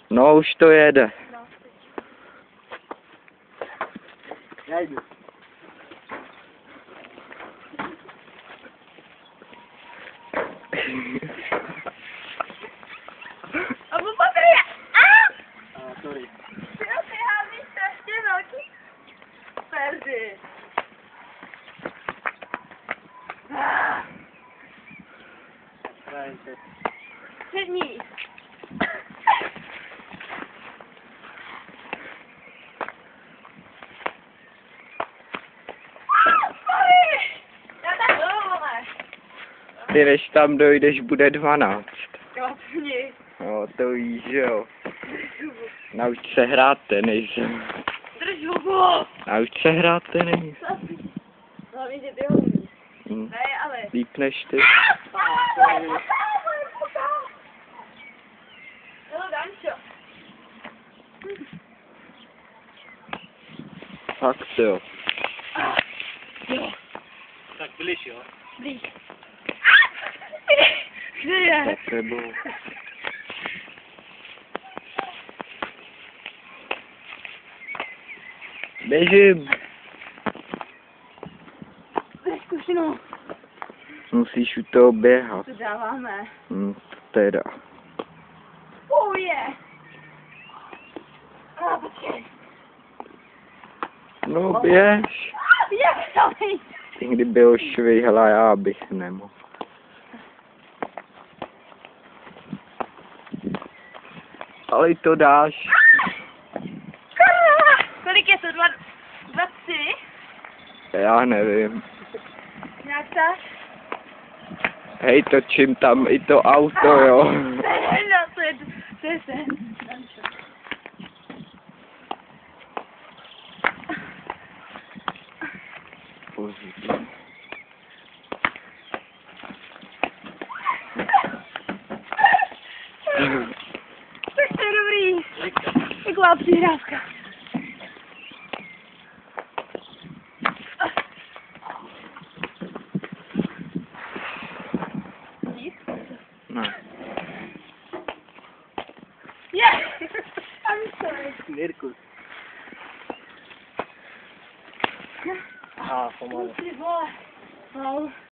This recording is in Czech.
No, už to jede. Já jdu. A popatry! Sorry. Ty hází strašně velký perdy. Přední. Já tak dole. Ty než tam dojdeš, bude 12. Kapni. No, to víš, že jo. Nauč se hrát tenis. Drž hubu. Nauč se hrát tenis. Hlavně, že ty ho umíš. Hm. Ne, ale... Líp než ty. Hele, Dančo. Fakt jo. Tak blíž, jo? Blíž. Kde je? Za tebou. Běžím. Zkušenou. Musíš u toho běhat. To dáváme. Teda. Oh yeah. Počkej. No běž. Jak to víš? Ty kdyby ho švihla, já bych nemohl. Ale to dáš. Kolik je to? 23? Já nevím. Jak tak? Hej, točím tam i to auto, jo. No, to je sen. Tak to je dobrý. Taková přihrávka. Ne. Yeah! I'm sorry. Mirkus. Pomalu. Ty vole. No.